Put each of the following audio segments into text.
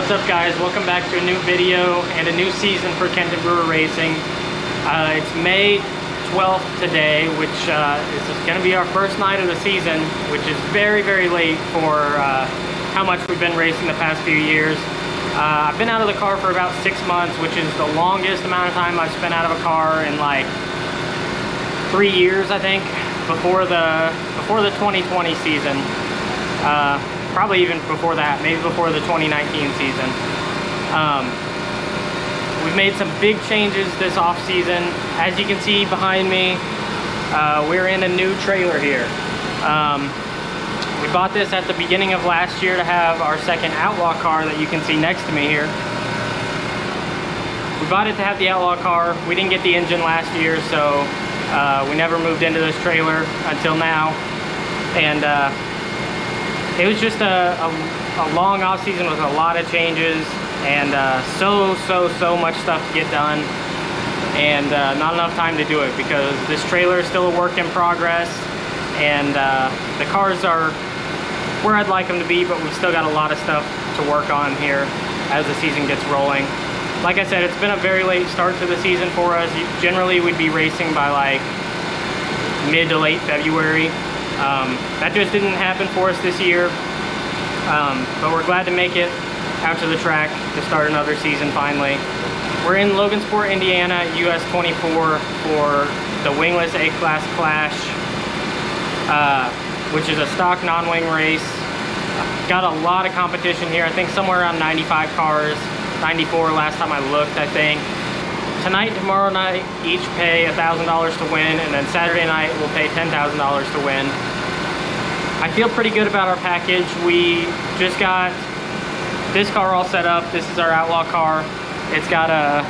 What's up, guys? Welcome back to a new video and a new season for Kenton Brewer Racing. It's May 12th today, which is going to be our first night of the season, which is very, very late for how much we've been racing the past few years. I've been out of the car for about 6 months, which is the longest amount of time I've spent out of a car in like 3 years, I think, before the 2020 season. Probably even before that, maybe before the 2019 season. We've made some big changes this off season. As you can see behind me, we're in a new trailer here. We bought this at the beginning of last year to have our second Outlaw car that you can see next to me here. We bought it to have the Outlaw car. We didn't get the engine last year, so we never moved into this trailer until now. And it was just a long off season with a lot of changes and so much stuff to get done, and not enough time to do it because this trailer is still a work in progress, and the cars are where I'd like them to be, but we've still got a lot of stuff to work on here as the season gets rolling. Like I said, it's been a very late start to the season for us. Generally we'd be racing by like mid to late February. That just didn't happen for us this year, but we're glad to make it out to the track to start another season finally. We're in Logansport, Indiana, US 24 for the Wingless A-Class Clash, which is a stock non-wing race. Got a lot of competition here. I think somewhere around 95 cars, 94 last time I looked, I think. Tonight and tomorrow night each pay $1,000 to win, and then Saturday night we'll pay $10,000 to win. I feel pretty good about our package. We just got this car all set up. This is our Outlaw car. It's got a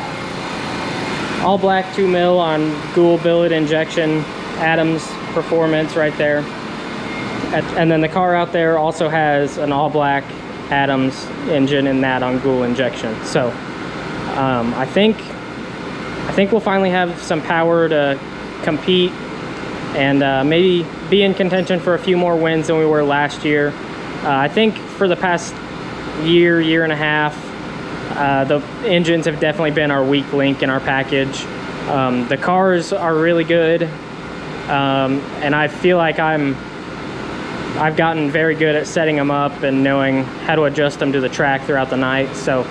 all black 2 mil on Gould billet injection, Adams performance right there. And then the car out there also has an all black Adams engine in that on Gould injection. So I think we'll finally have some power to compete and maybe be in contention for a few more wins than we were last year. I think for the past year and a half, the engines have definitely been our weak link in our package. The cars are really good, and I feel like I've gotten very good at setting them up and knowing how to adjust them to the track throughout the night. So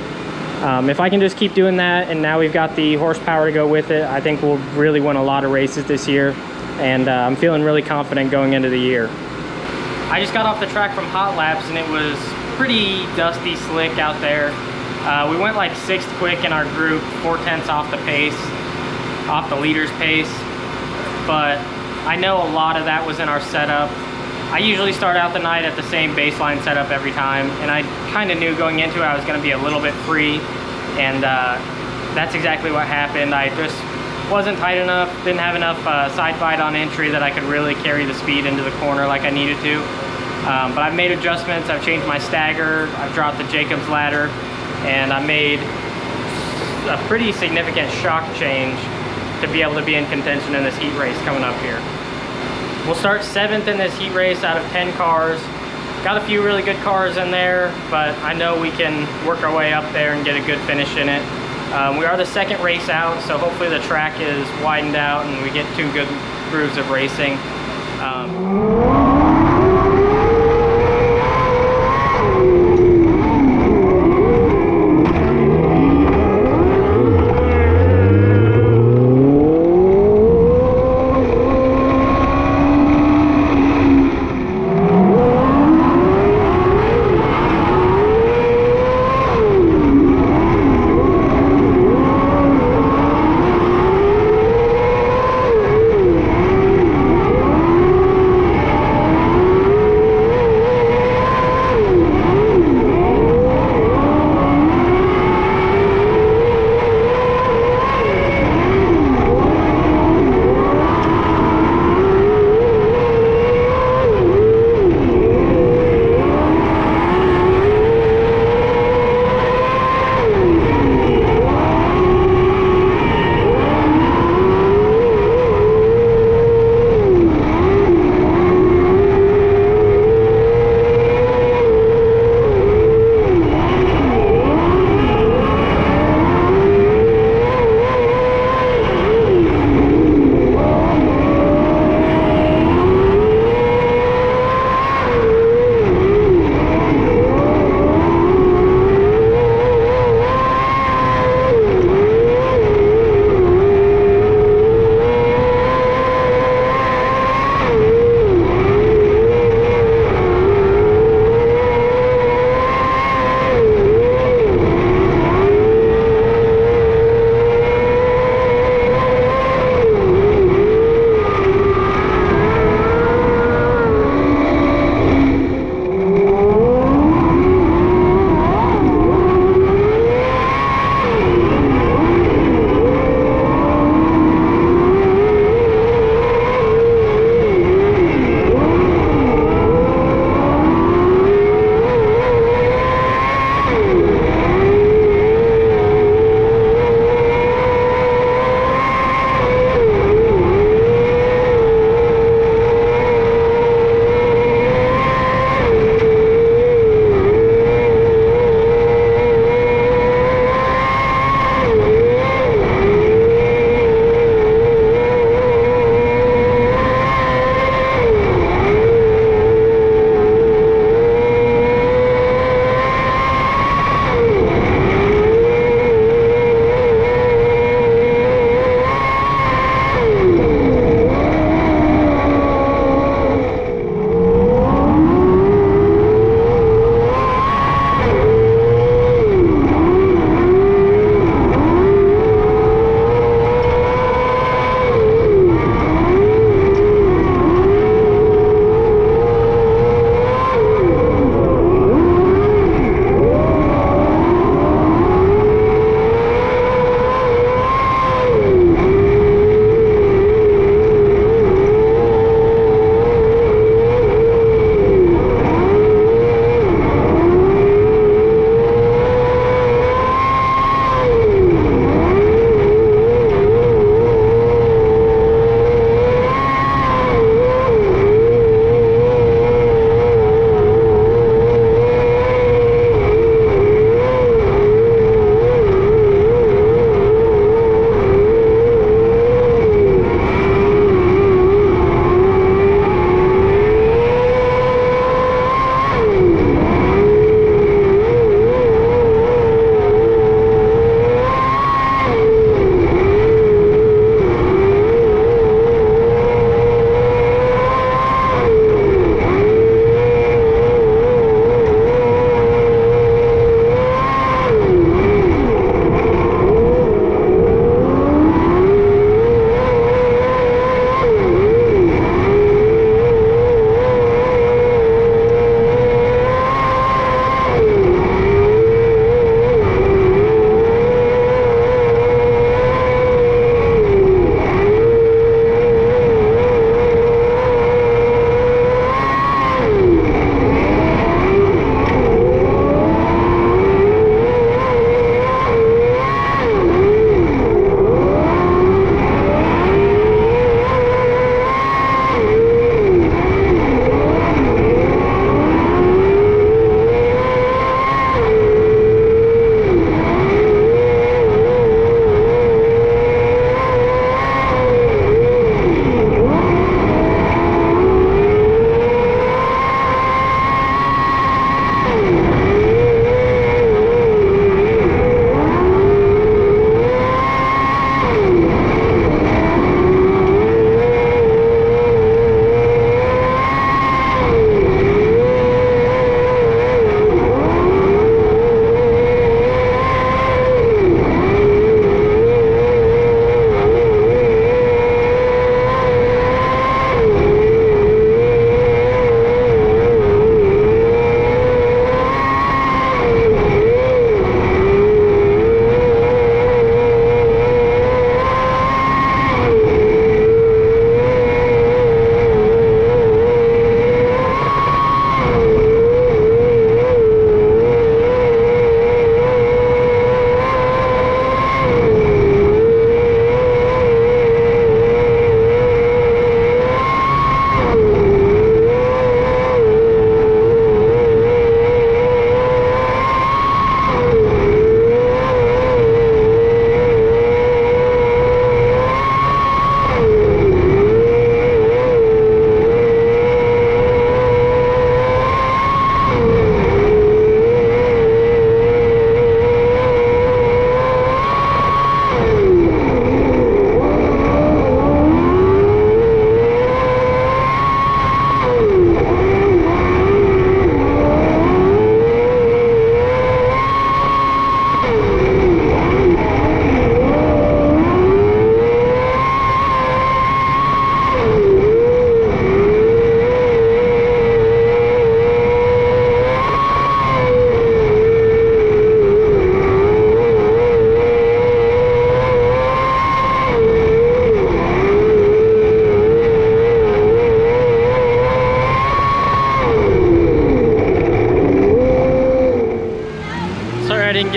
if I can just keep doing that, and now we've got the horsepower to go with it, I think we'll really win a lot of races this year, and I'm feeling really confident going into the year. I just got off the track from hot laps, and it was pretty dusty, slick out there. We went like 6th quick in our group, 4/10 off the pace, off the leader's pace, but I know a lot of that was in our setup. I usually start out the night at the same baseline setup every time, and I kind of knew going into it I was going to be a little bit free, and that's exactly what happened. I just wasn't tight enough, didn't have enough side bite on entry that I could really carry the speed into the corner like I needed to. But I've made adjustments. I've changed my stagger, I've dropped the Jacobs ladder, and I made a pretty significant shock change to be able to be in contention in this heat race coming up here. We'll start 7th in this heat race out of 10 cars. Got a few really good cars in there, but I know we can work our way up there and get a good finish in it. We are the 2nd race out, so hopefully the track is widened out and we get 2 good grooves of racing.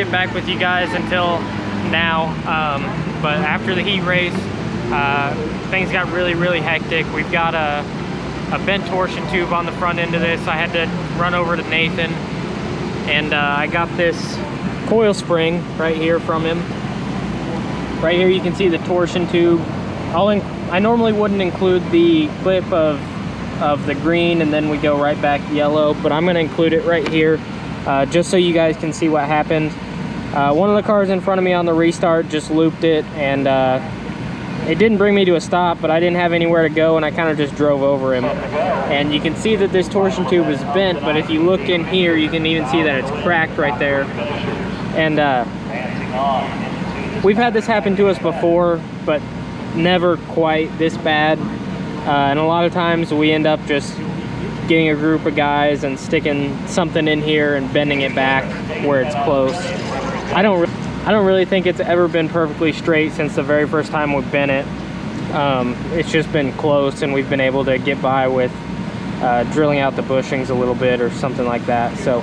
been back with you guys until now, but after the heat race, things got really hectic. We've got a bent torsion tube on the front end of this. I had to run over to Nathan, and I got this coil spring right here from him. Right here you can see the torsion tube. I normally wouldn't include the clip of the green and then we go right back yellow, but I'm going to include it right here just so you guys can see what happened. One of the cars in front of me on the restart just looped it, and it didn't bring me to a stop, but I didn't have anywhere to go, and I kind of just drove over him. And you can see that this torsion tube is bent, but if you look in here, you can even see that it's cracked right there. And we've had this happen to us before, but never quite this bad. And a lot of times we end up just getting a group of guys and sticking something in here and bending it back where it's close. I don't really think it's ever been perfectly straight since the very first time we've bent it. It's just been close, and we've been able to get by with drilling out the bushings a little bit or something like that. So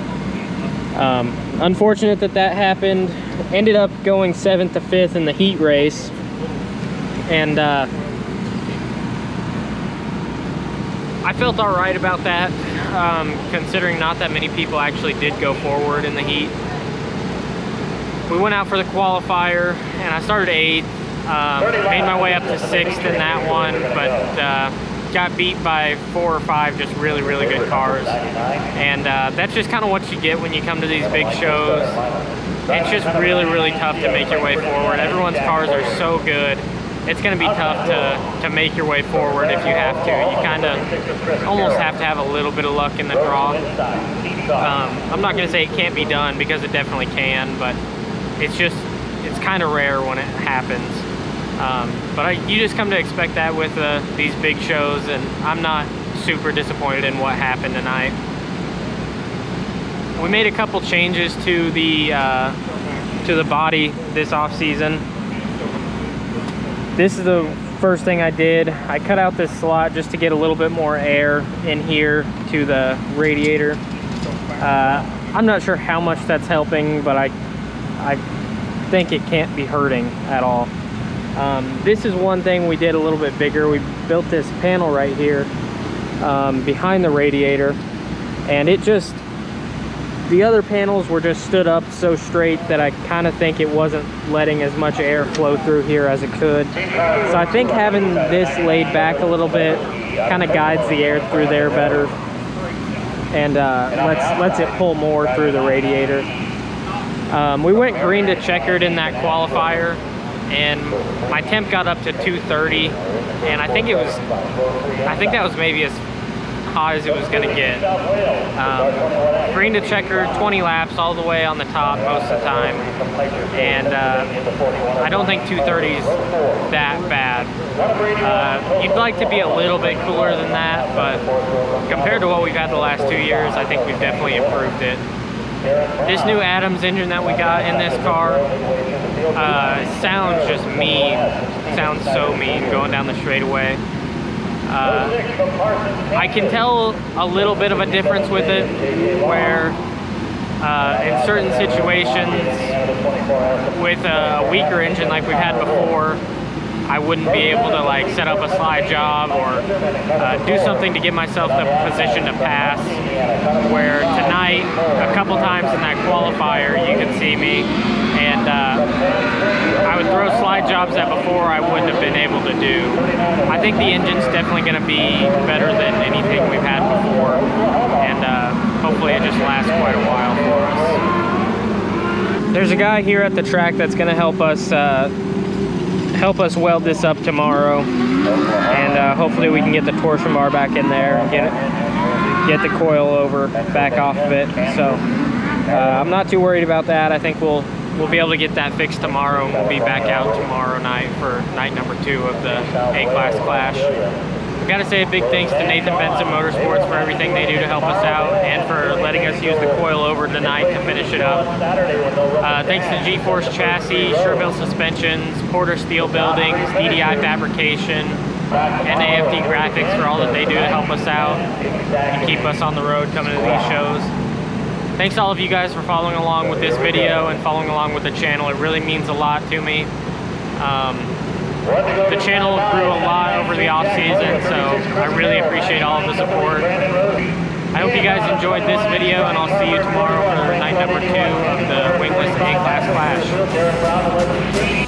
unfortunate that happened. Ended up going 7th to 5th in the heat race, and I felt all right about that, considering not that many people actually did go forward in the heat. We went out for the qualifier, and I started 8th. Made my way up to 6th in that one, but got beat by 4 or 5 just really good cars. And that's just kind of what you get when you come to these big shows. It's just really tough to make your way forward. Everyone's cars are so good. It's going to be tough to make your way forward if you have to. You kind of almost have to have a little bit of luck in the draw. I'm not going to say it can't be done, because it definitely can, but it's kind of rare when it happens. But you just come to expect that with these big shows, and I'm not super disappointed in what happened tonight. We made a couple changes to the body this off season. This is the first thing I did. I cut out this slot just to get a little bit more air in here to the radiator. I'm not sure how much that's helping, but I think it can't be hurting at all. This is one thing we did a little bit bigger. We built this panel right here behind the radiator, and the other panels were just stood up so straight that I kind of think it wasn't letting as much air flow through here as it could. So I think having this laid back a little bit kind of guides the air through there better, and lets it pull more through the radiator. We went green to checkered in that qualifier, and my temp got up to 230, and I think that was maybe as hot as it was going to get. Green to checkered, 20 laps all the way on the top most of the time, and I don't think 230 is that bad. You'd like to be a little bit cooler than that, but compared to what we've had the last 2 years, I think we've definitely improved it. This new Adams engine that we got in this car sounds just mean. Sounds so mean going down the straightaway. I can tell a little bit of a difference with it, where in certain situations with a weaker engine like we've had before, I wouldn't be able to like set up a slide job or do something to give myself the position to pass, where tonight, a couple times in that qualifier, you could see me, and I would throw slide jobs that before I wouldn't have been able to do. I think the engine's definitely going to be better than anything we've had before, and hopefully it just lasts quite a while for us. There's a guy here at the track that's going to help us weld this up tomorrow, and hopefully we can get the torsion bar back in there and get the coil over back off of it. So I'm not too worried about that. I think we'll be able to get that fixed tomorrow, and we'll be back out tomorrow night for night number 2 of the A-Class Clash. I've got to say a big thanks to Nathan Benson Motorsports for everything they do to help us out, and for letting us use the coil over tonight to finish it up. Thanks to G-Force Chassis, Sherville Suspensions, Porter Steel Buildings, DDI Fabrication, and AFD Graphics for all that they do to help us out and keep us on the road coming to these shows. Thanks to all of you guys for following along with this video and following along with the channel. It really means a lot to me. The channel grew a lot over the off season, so I really appreciate all of the support. I hope you guys enjoyed this video, and I'll see you tomorrow for night number 2 of the Wingless A-Class Clash.